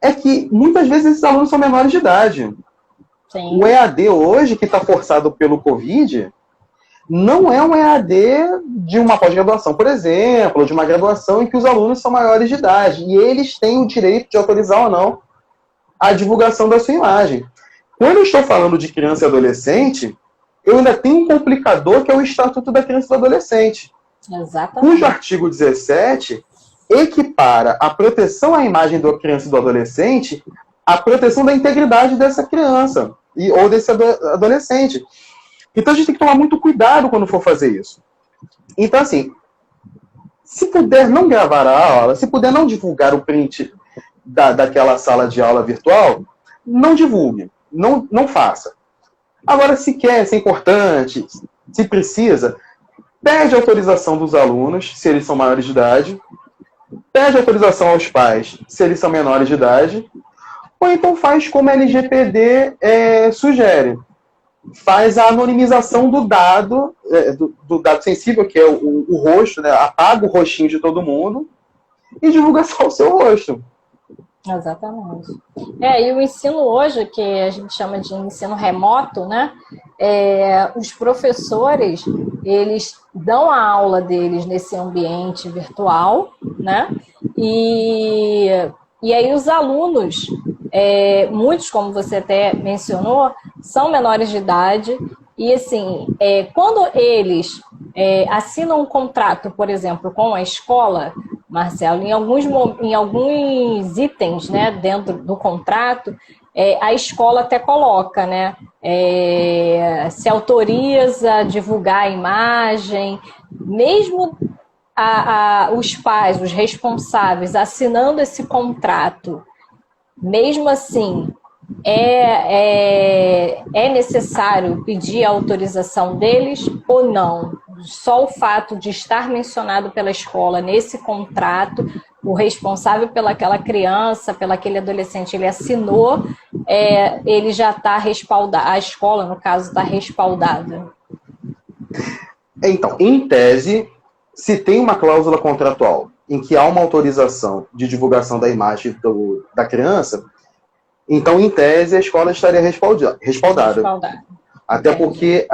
é que muitas vezes esses alunos são menores de idade. Sim. O EAD hoje, que está forçado pelo Covid, não é um EAD de uma pós-graduação, por exemplo, ou de uma graduação em que os alunos são maiores de idade, e eles têm o direito de autorizar ou não a divulgação da sua imagem. Quando eu estou falando de criança e adolescente, eu ainda tenho um complicador que é o Estatuto da Criança e do Adolescente. Exatamente. Cujo artigo 17 equipara a proteção à imagem da criança e do adolescente à proteção da integridade dessa criança ou desse adolescente. Então a gente tem que tomar muito cuidado quando for fazer isso. Então, assim, se puder não gravar a aula, se puder não divulgar o print daquela sala de aula virtual, não divulgue, não faça. Agora, se quer, se é importante, se precisa, pede autorização dos alunos, se eles são maiores de idade, pede autorização aos pais, se eles são menores de idade, ou então faz como a LGPD sugere. Faz a anonimização do dado sensível, que é o rosto, né? Apaga o rostinho de todo mundo e divulga só o seu rosto. Exatamente. E o ensino hoje, que a gente chama de ensino remoto, né? Os professores, eles dão a aula deles nesse ambiente virtual, né? E aí os alunos, muitos, como você até mencionou, são menores de idade e, assim, quando eles assinam um contrato, por exemplo, com a escola, Marcelo, em alguns itens, né, dentro do contrato, a escola até coloca, né, se autoriza a divulgar a imagem, mesmo os pais, os responsáveis, assinando esse contrato, mesmo assim, é necessário pedir a autorização deles ou não? Só o fato de estar mencionado pela escola nesse contrato, o responsável pelaquela criança, pelaquele adolescente, ele assinou, ele já está respaldado, a escola, no caso, está respaldada. Então, em tese, se tem uma cláusula contratual em que há uma autorização de divulgação da imagem da criança, então, em tese, a escola estaria respaldada. Até porque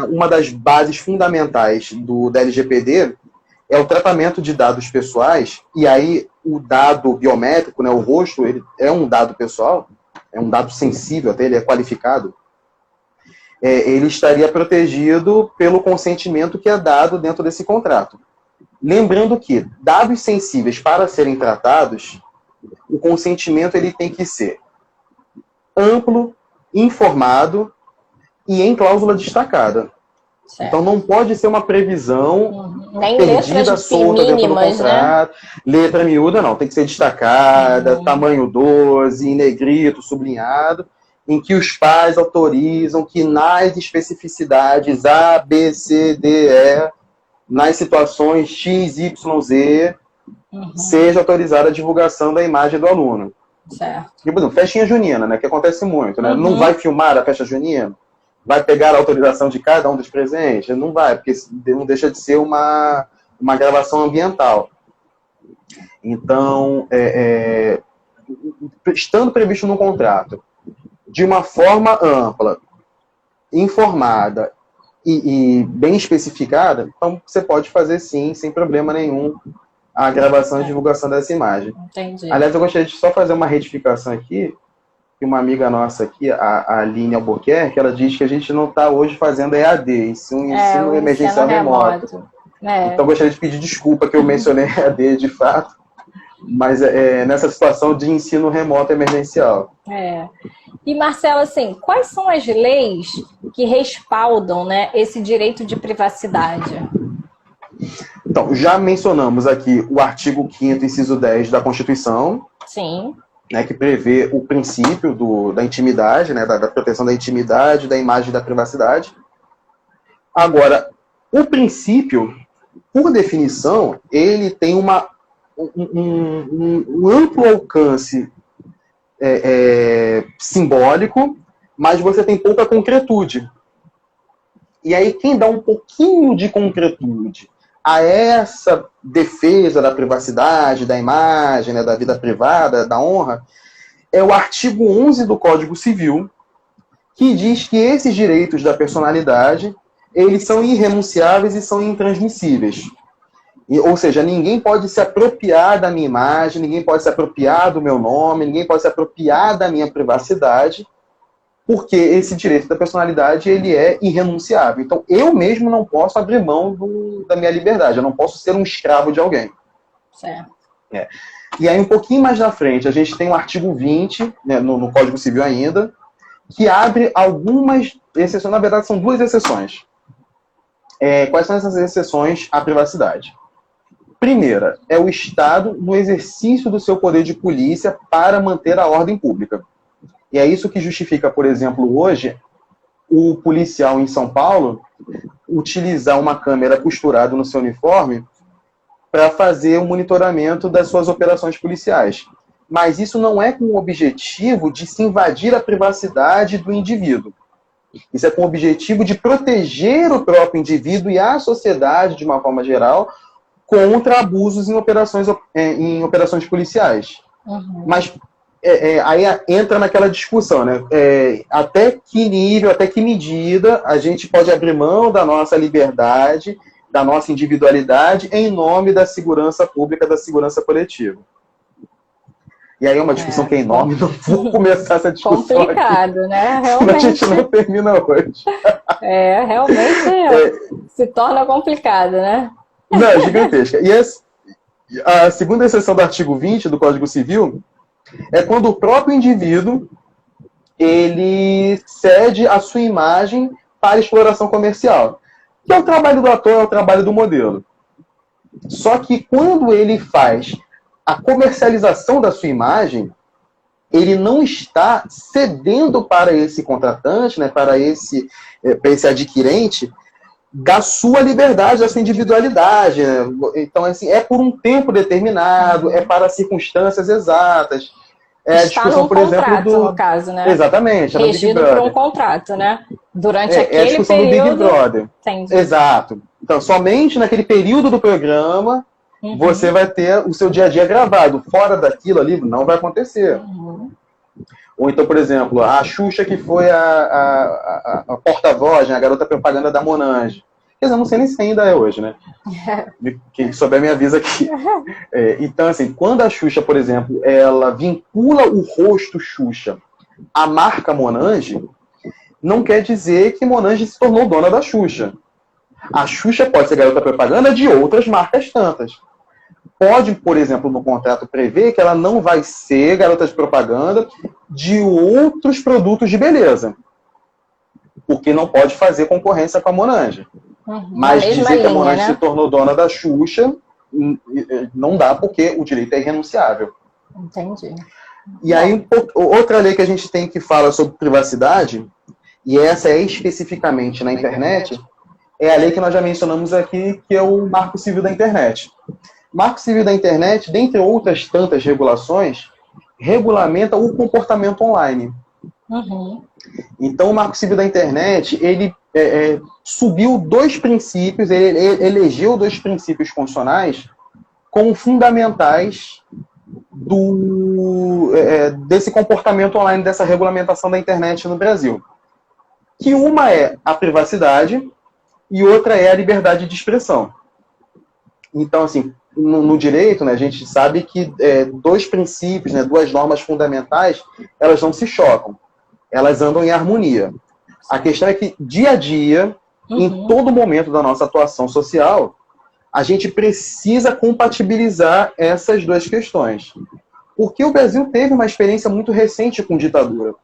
uma das bases fundamentais da LGPD é o tratamento de dados pessoais, e aí o dado biométrico, né, o rosto, ele é um dado pessoal, é um dado sensível, até ele é qualificado, ele estaria protegido pelo consentimento que é dado dentro desse contrato. Lembrando que dados sensíveis, para serem tratados, o consentimento ele tem que ser amplo, informado e em cláusula destacada. Certo. Então não pode ser uma previsão perdida, solta dentro do contrato. Né? Letra miúda não, tem que ser destacada, tamanho 12, em negrito, sublinhado, em que os pais autorizam que nas especificidades A, B, C, D, E, nas situações X, Y, Z, seja autorizada a divulgação da imagem do aluno. Certo. E, por exemplo, festinha junina, né, que acontece muito, né? Não vai filmar a festa junina? Vai pegar a autorização de cada um dos presentes? Não vai, porque não deixa de ser uma gravação ambiental. Então, estando previsto no contrato, de uma forma ampla, informada e bem especificada, então você pode fazer sim, sem problema nenhum, a gravação e divulgação dessa imagem. Entendi. Aliás, eu gostaria de só fazer uma retificação aqui, que uma amiga nossa aqui, a Aline Albuquerque, ela diz que a gente não está hoje fazendo EAD, isso é um ensino emergencial remoto. Então, eu gostaria de pedir desculpa que eu mencionei EAD de fato, mas nessa situação de ensino remoto emergencial. E, Marcelo, assim, quais são as leis que respaldam, né, esse direito de privacidade? Então, já mencionamos aqui o artigo 5º, inciso 10 da Constituição. Sim. Né, que prevê o princípio da intimidade, né, da proteção da intimidade, da imagem e da privacidade. Agora, o princípio, por definição, ele tem um amplo alcance simbólico, mas você tem pouca concretude. E aí, quem dá um pouquinho de concretude a essa defesa da privacidade, da imagem, né, da vida privada, da honra, é o artigo 11 do Código Civil, que diz que esses direitos da personalidade, eles são irrenunciáveis e são intransmissíveis. Ou seja, ninguém pode se apropriar da minha imagem, ninguém pode se apropriar do meu nome, ninguém pode se apropriar da minha privacidade, porque esse direito da personalidade, ele é irrenunciável. Então, eu mesmo não posso abrir mão da minha liberdade, eu não posso ser um escravo de alguém. Certo. E aí, um pouquinho mais na frente, a gente tem o artigo 20, né, no Código Civil ainda, que abre algumas exceções, na verdade são duas exceções. Quais são essas exceções à privacidade? Primeira, é o Estado no exercício do seu poder de polícia para manter a ordem pública. E é isso que justifica, por exemplo, hoje, o policial em São Paulo utilizar uma câmera costurada no seu uniforme para fazer o monitoramento das suas operações policiais. Mas isso não é com o objetivo de se invadir a privacidade do indivíduo. Isso é com o objetivo de proteger o próprio indivíduo e a sociedade, de uma forma geral, contra abusos em operações policiais. Uhum. Mas aí entra naquela discussão, né? Até que nível, até que medida a gente pode abrir mão da nossa liberdade, da nossa individualidade, em nome da segurança pública, da segurança coletiva. E aí é uma discussão que é enorme, não vou começar essa discussão complicado, aqui, né? Realmente. a gente não termina hoje. Realmente se torna complicado, né? Não, é gigantesca. E a segunda exceção do artigo 20 do Código Civil é quando o próprio indivíduo ele cede a sua imagem para exploração comercial. Que é o trabalho do ator, é o trabalho do modelo. Só que quando ele faz a comercialização da sua imagem, ele não está cedendo para esse contratante, né, para esse adquirente, da sua liberdade, da sua individualidade. Né? Então, assim, é por um tempo determinado, é para circunstâncias exatas. Está discussão, por contrato, exemplo, no caso, né? Exatamente. Regido por um contrato, né? Durante aquele a discussão período... do Big Brother. Entendi. Exato. Então, somente naquele período do programa, você vai ter o seu dia a dia gravado. Fora daquilo ali, não vai acontecer. Uhum. Ou então, por exemplo, a Xuxa, que foi a porta-voz, né, a garota propaganda da Monange. Quer dizer, eu não sei nem se ainda é hoje, né? Quem souber me avisa aqui. Então, assim, quando a Xuxa, por exemplo, ela vincula o rosto Xuxa à marca Monange, não quer dizer que Monange se tornou dona da Xuxa. A Xuxa pode ser garota propaganda de outras marcas tantas. Pode, por exemplo, no contrato prever que ela não vai ser garota de propaganda de outros produtos de beleza. Porque não pode fazer concorrência com a Monange. Mas dizer que a Monange, né, se tornou dona da Xuxa, não dá, porque o direito é irrenunciável. Entendi. E aí, outra lei que a gente tem que fala sobre privacidade, e essa é especificamente na internet, é a lei que nós já mencionamos aqui, que é o Marco Civil da Internet. O Marco Civil da Internet, dentre outras tantas regulações, regulamenta o comportamento online. Uhum. Então, o Marco Civil da Internet, ele subiu dois princípios, ele elegeu dois princípios constitucionais como fundamentais desse comportamento online, dessa regulamentação da internet no Brasil. Que uma é a privacidade e outra é a liberdade de expressão. Então, assim, no direito, né, a gente sabe que dois princípios, né, duas normas fundamentais, elas não se chocam. Elas andam em harmonia. A questão é que, dia a dia, em todo momento da nossa atuação social, a gente precisa compatibilizar essas duas questões. Porque o Brasil teve uma experiência muito recente com ditadura.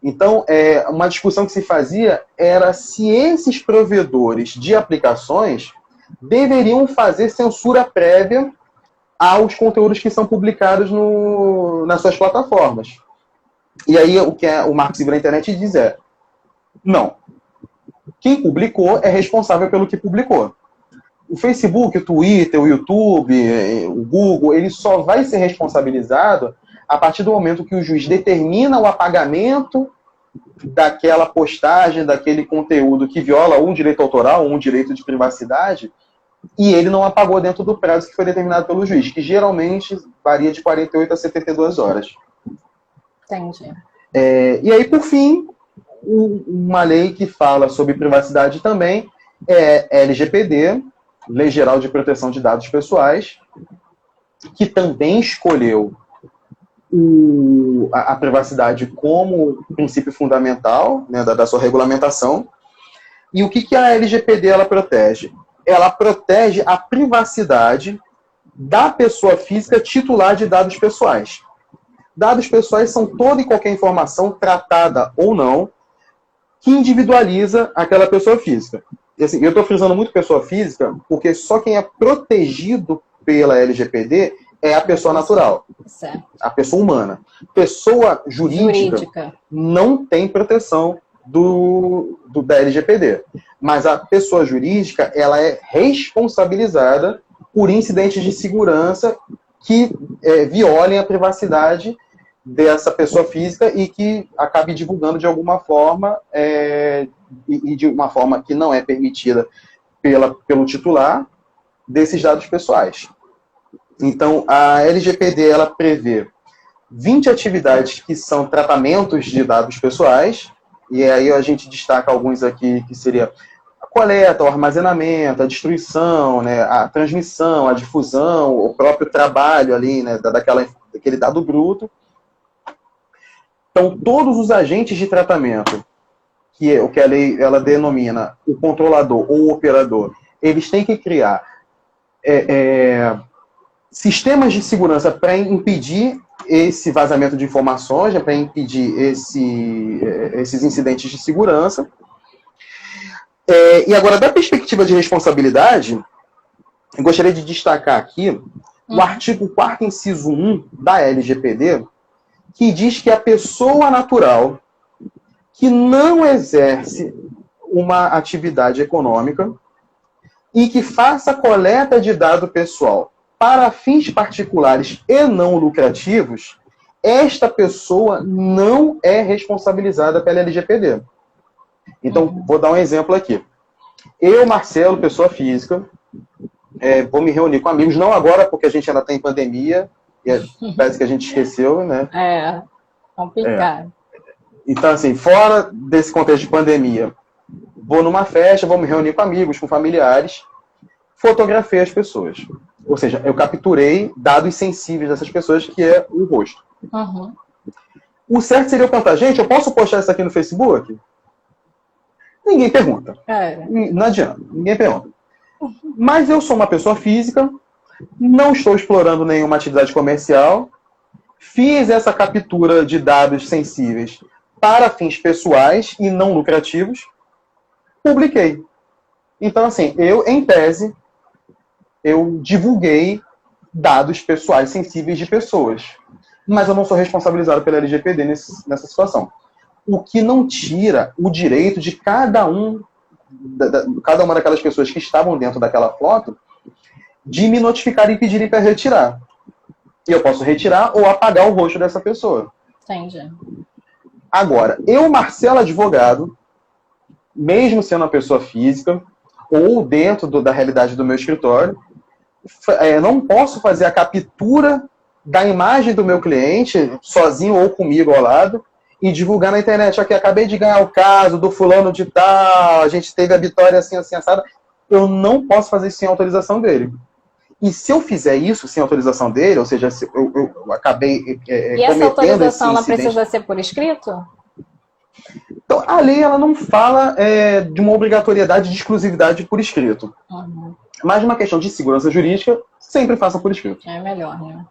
Então, uma discussão que se fazia era se esses provedores de aplicações deveriam fazer censura prévia aos conteúdos que são publicados nas suas plataformas. E aí, o que o Marco Civil da Internet diz não. Quem publicou é responsável pelo que publicou. o Facebook, o Twitter, o YouTube, o Google, ele só vai ser responsabilizado a partir do momento que o juiz determina o apagamento daquela postagem, daquele conteúdo que viola um direito autoral, um direito de privacidade, e ele não apagou dentro do prazo que foi determinado pelo juiz, que geralmente varia de 48 a 72 horas. Entendi. E aí, por fim, uma lei que fala sobre privacidade também é LGPD, Lei Geral de Proteção de Dados Pessoais, que também escolheu a privacidade como princípio fundamental, né, da sua regulamentação. E o que a LGPD ela protege? Ela protege a privacidade da pessoa física titular de dados pessoais. Dados pessoais são toda e qualquer informação tratada ou não que individualiza aquela pessoa física. E, assim, eu estou frisando muito pessoa física porque só quem é protegido pela LGPD é a pessoa natural, certo. A pessoa humana. Pessoa jurídica não tem proteção da LGPD. Mas a pessoa jurídica ela é responsabilizada por incidentes de segurança que violem a privacidade dessa pessoa física e que acabe divulgando de alguma forma e de uma forma que não é permitida pelo titular desses dados pessoais. Então, a LGPD ela prevê 20 atividades que são tratamentos de dados pessoais, e aí a gente destaca alguns aqui que seria a coleta, o armazenamento, a destruição, né, a transmissão, a difusão, o próprio trabalho ali, né, daquele dado bruto. Então, todos os agentes de tratamento, que é o que a lei ela denomina o controlador ou o operador, eles têm que criar sistemas de segurança para impedir esse vazamento de informações, para impedir esses incidentes de segurança. E agora, da perspectiva de responsabilidade, eu gostaria de destacar aqui o artigo 4º, inciso 1 da LGPD, que diz que a pessoa natural que não exerce uma atividade econômica e que faça coleta de dado pessoal para fins particulares e não lucrativos, esta pessoa não é responsabilizada pela LGPD. Então, vou dar um exemplo aqui. Eu, Marcelo, pessoa física, vou me reunir com amigos, não agora, porque a gente ainda está em pandemia, e parece que a gente esqueceu, né? Complicado. Então, assim, fora desse contexto de pandemia, vou numa festa, vou me reunir com amigos, com familiares, fotografei as pessoas. Ou seja, eu capturei dados sensíveis dessas pessoas, que é o rosto. Uhum. O certo seria eu perguntar, gente, eu posso postar isso aqui no Facebook? Ninguém pergunta. Não adianta, ninguém pergunta. Mas eu sou uma pessoa física, não estou explorando nenhuma atividade comercial, fiz essa captura de dados sensíveis para fins pessoais e não lucrativos, publiquei. Então, assim, eu, em tese, eu divulguei dados pessoais sensíveis de pessoas. Mas eu não sou responsabilizado pela LGPD nessa situação. O que não tira o direito de cada uma daquelas pessoas que estavam dentro daquela foto de me notificar e pedirem para retirar. E eu posso retirar ou apagar o rosto dessa pessoa. Entendi. Agora, eu, Marcelo advogado, mesmo sendo uma pessoa física, ou dentro da realidade do meu escritório, não posso fazer a captura da imagem do meu cliente, sozinho ou comigo ao lado, e divulgar na internet. Aqui, acabei de ganhar o caso do fulano de tal, a gente teve a vitória assim, assim, assada. Eu não posso fazer isso sem autorização dele. E se eu fizer isso sem autorização dele, ou seja, se eu acabei e essa autorização ela precisa ser por escrito? Então, a lei ela não fala de uma obrigatoriedade de exclusividade por escrito. Uhum. Mas uma questão de segurança jurídica, sempre faça por escrito. É melhor, né?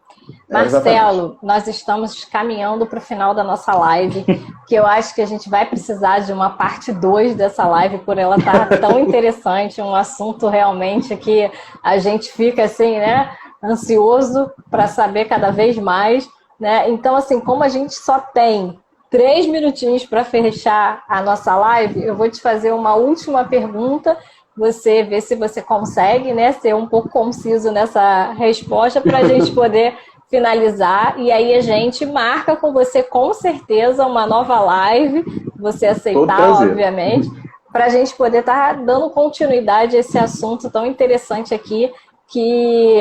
Marcelo, nós estamos caminhando para o final da nossa live, que eu acho que a gente vai precisar de uma parte 2 dessa live, por ela estar tão interessante, um assunto realmente que a gente fica assim, né, ansioso para saber cada vez mais, né? Então, assim, como a gente só tem 3 minutinhos para fechar a nossa live, eu vou te fazer uma última pergunta você ver se você consegue, né, ser um pouco conciso nessa resposta para a gente poder finalizar. E aí a gente marca com você, com certeza, uma nova live, você aceitar, obviamente, para a gente poder estar dando continuidade a esse assunto tão interessante aqui, que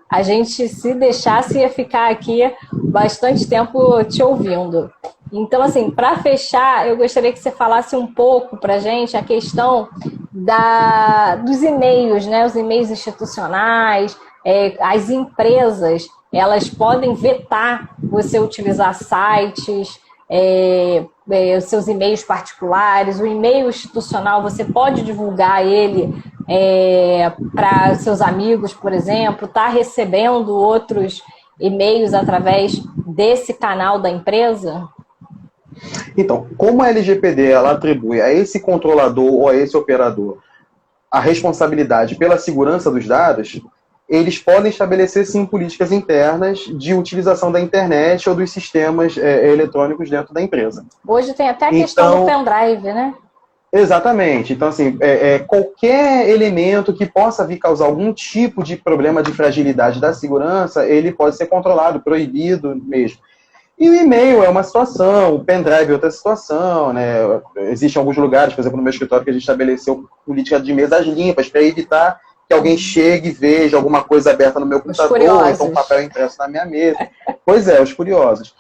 a gente, se deixasse, ia ficar aqui bastante tempo te ouvindo. Então, assim, para fechar, eu gostaria que você falasse um pouco para a gente a questão dos e-mails, né? Os e-mails institucionais, as empresas, elas podem vetar você utilizar sites, os seus e-mails particulares, o e-mail institucional, você pode divulgar ele para seus amigos, por exemplo, está recebendo outros e-mails através desse canal da empresa? Então, como a LGPD ela atribui a esse controlador ou a esse operador a responsabilidade pela segurança dos dados, eles podem estabelecer, sim, políticas internas de utilização da internet ou dos sistemas eletrônicos dentro da empresa. Hoje tem até a questão do pendrive, né? Exatamente. Então, assim, qualquer elemento que possa vir causar algum tipo de problema de fragilidade da segurança, ele pode ser controlado, proibido mesmo. E o e-mail é uma situação, o pendrive é outra situação, né? Existem alguns lugares, por exemplo, no meu escritório, que a gente estabeleceu política de mesas limpas para evitar que alguém chegue e veja alguma coisa aberta no meu computador, então um papel impresso na minha mesa. Pois é, os curiosos.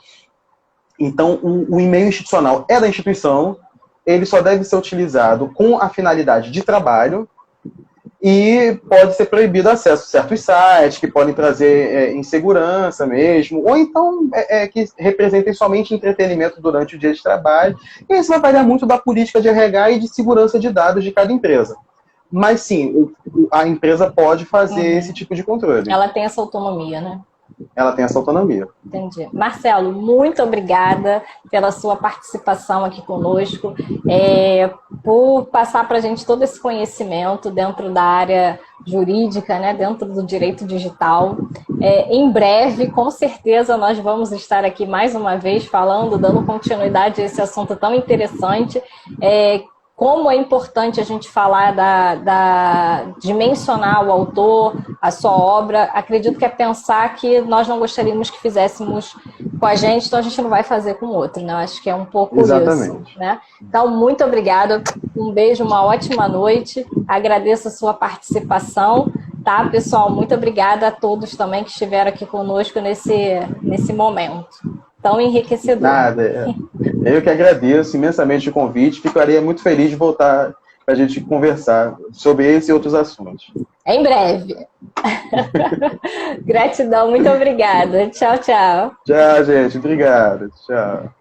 Então, o e-mail institucional é da instituição, ele só deve ser utilizado com a finalidade de trabalho e pode ser proibido acesso a certos sites que podem trazer insegurança mesmo, ou então que representem somente entretenimento durante o dia de trabalho. E isso vai variar muito da política de RH e de segurança de dados de cada empresa. Mas sim, a empresa pode fazer esse tipo de controle. Ela tem essa autonomia, né? Ela tem essa autonomia. Entendi. Marcelo, muito obrigada pela sua participação aqui conosco, por passar para a gente todo esse conhecimento dentro da área jurídica, né, dentro do direito digital. Em breve, com certeza, nós vamos estar aqui mais uma vez falando, dando continuidade a esse assunto tão interessante. Como é importante a gente falar de mencionar o autor, a sua obra. Acredito que é pensar que nós não gostaríamos que fizéssemos com a gente, então a gente não vai fazer com o outro, né? Eu acho que é um pouco isso, né? Então, muito obrigada, um beijo, uma ótima noite, agradeço a sua participação, tá, pessoal? Muito obrigada a todos também que estiveram aqui conosco nesse momento tão enriquecedor. Nada, eu que agradeço imensamente o convite, ficaria muito feliz de voltar para a gente conversar sobre esse e outros assuntos. Em breve. Gratidão, muito obrigada. Tchau, tchau. Tchau, gente. Obrigado. Tchau.